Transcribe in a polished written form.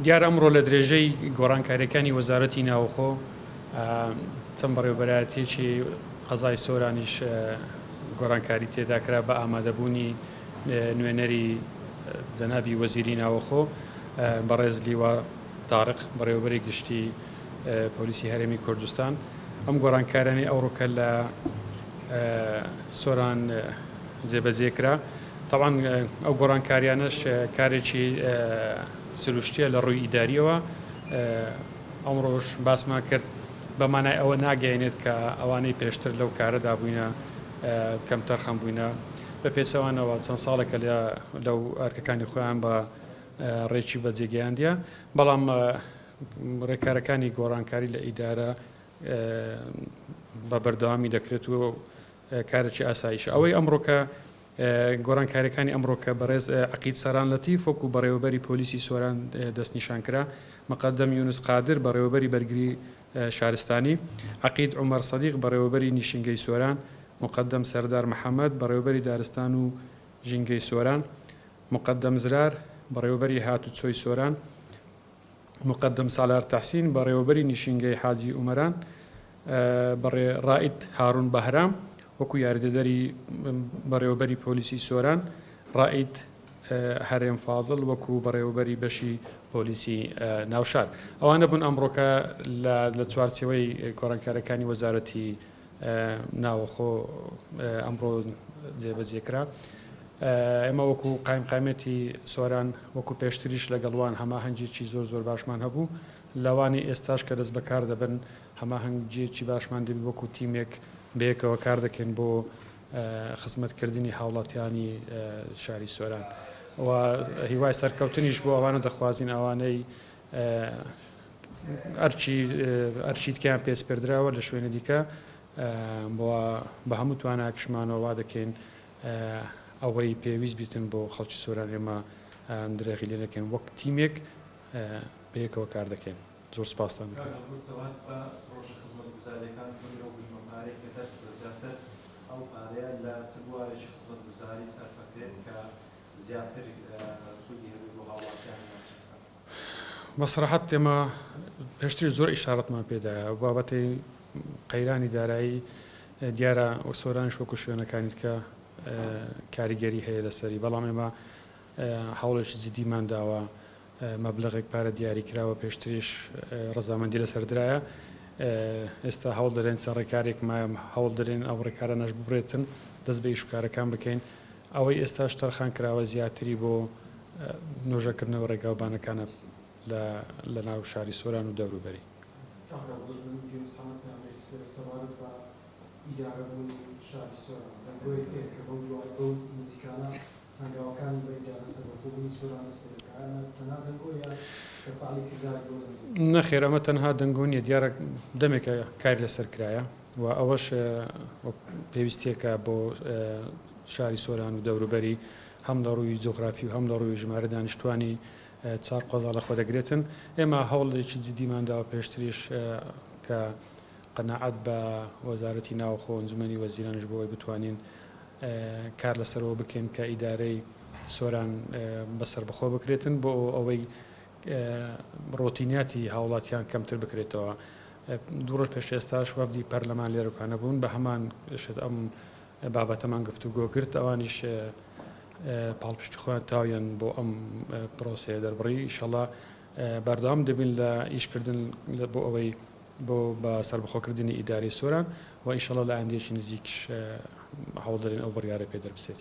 دیارە ئەمڕۆ لە درێژەی گۆڕانکاریەکانی وەزارەتی ناوخۆ چەند بەڕێوەبەرایەتێکی قەزای سۆرانیش گۆڕانکاری تێداکرا بە ئامادەبوونی نوێنەری جەنابی وەزیری ناوخۆ بەڕێز لیوا تارق بەڕێوەبەری گشتی پۆلیسی هەرێمی کوردستان ئەم گۆڕانکارانی ئەوڕۆکە لە سۆران جێبەجێکرا. طبعاً ئەو گۆڕانکاریانەش کارێکی سروشتیە لە ڕووی ئیداریەوە. ئەمڕۆژ باسمان کرد بەمانای ئەوە ناگەیەنێت کە ئەوانەی پێشتر لەو کارەدا بووینە کەم تەرخەم بووینە بە پێچەوانەوە چەند ساڵێکە لەو ئەرکەکانی خۆیان بە ڕێکی بەجێگەیاندیە، بەڵام ڕێکارەکانی گۆڕانکاری لە ئیدارە بە بەردەوامی دەکرێت و کارێکی ئاساییشە. ئەوەی ئەمڕۆکە گۆڕانکاریەکانی ئەمڕۆکە بەڕێز عەقید سەران لەتیف وەکو بەڕێوەبەری پۆلیسی سۆران دەستنیشانکرا، مەقەدەم یونس قادر بەڕێوەبەری بەرگری شارستانی، عەقید عومەر سەدیق بەڕێوەبەری نیشینگەی سۆران، مقدم سەردار محەممەد بەڕێوەبەری دارستان و ژینگەی سۆران، مقدم زرار بەڕێوەبەری هاتوچۆی سۆران، مقدم سالار تەحسین بەڕێوەبەری نیشینگەی حاجی عومەران، ڕائید هارون بەهرام وەکو یاریدەدەری بەڕێوەبەری پۆلیسی سۆران، ڕائید هەرێم فاضڵ وەکو بەڕێوەبەری بەشی پۆلیسی ناوشار. ئەوانە بوون ئەمڕۆکە لە چوارچێوەی گۆڕانکاریەکانی وەزارەتی ناوخۆ ئەمڕۆ جێبەجێکرا. ئێمە وەکو قایمقامەتی سۆران وەکو پێشتریش لەگەڵوان هەماهەنگێکی زۆر باشمان هەبوو، لەوانی ئێستاش کە دەست بەکار دەبن هەماهەنگێکی باشمان دەبی وەکو تیمێک بەیەکەوە کار دەکەین بۆ خزمەتکردنی هاوڵاتیانی شاری سۆران و هیوای سەرکەوتنیش بۆ ئەوانە دەخوازین ئەوانەی ئەرچیتکیان پێسپێردراوە لە شوێنە دیکە بە هەموو تواناکشمانەوە دەکەین ئەوەی پێویست بیتن بۆ خەڵکی سۆران ئێمە درێغی لێ دەکەین وەک تیمێک بەیەکەوە کار دەکەین. زۆر سپاستان دەکەم. ئەو پارەیە لە چ بوارێکی خزمەتگوزاری سەرفەکرێت کە زیاتر سوودی هەبێت بۆ هاوڵاتیان؟ بەسەراحەت ئێمە پێشتر زۆر ئیشارەتمان پێدایە بابەتی قەیرانی دارایی دیارە سۆرانش وەکو شوێنەکانیت کە کاریگەری هەیە لەسەری، بەڵام ئێمە هەوڵێکی جدیمان داوە مەبلەغێک پارە دیاریکراوە پێشتریش ڕەزامەندی لەسەردرایە. ئێستا هەوڵ دەرێن چەند ڕێکارێک هەوڵ دەرێن ئەو ڕێکارانەش ببرێتن دەست بە ئیشوکارەکان بکەین. ئەوەی ئێستاش تەرخان کراوە زیاتری بۆ نۆژەکردنەوە ڕێگاوبانەکانە لە ناو شاری سۆران و دەوروبەری. نەخێر ئەمە تەنها دەنگۆنیە، دیارە دەمێکە کاری لەسەر کرایە و ئەوەش پێویستیەکە بۆ شاری سۆران و دەوروبەری هەم لە ڕووی جۆغرافی و هەم لە ڕووی ژمارە دانیشتوانی چار قۆزا لە خۆ دەگرێتن. ئێمە هەوڵێکی جدیمانداوە پێشتریش کە قەناعەت بە وەزارەتی ناوخۆ ئەنجومەنی وەزیرانش بۆەوەی بتوانین کار لەسەرەوە بکەین کە ئیدارەی سۆران بەسەر بەخۆ بکرێتن بۆ ئەوەی ڕۆتینیاتی هاوڵاتیان کەمتر بکرێتەوە. دوو ڕۆژ پێش ئێستاش وەفدی پەرلەمان لێرەکانە بوون بە هەمان ئەم بابەتەمان گفتوگۆ کرد، ئەوانیش پاڵپشتی خۆیان تاویان بۆ ئەم پرۆسەیە دەربڕی. ئینشەڵا بەردەوام دەبین لە ئیشکردن بۆ ئەوەی بۆ بە سەربەخۆکردنی ئیداری سۆران و ئینشەڵا لە ئایندێکی نزیکش هەوڵ دەرێن ئەو بڕیارە پێ دەربچێت.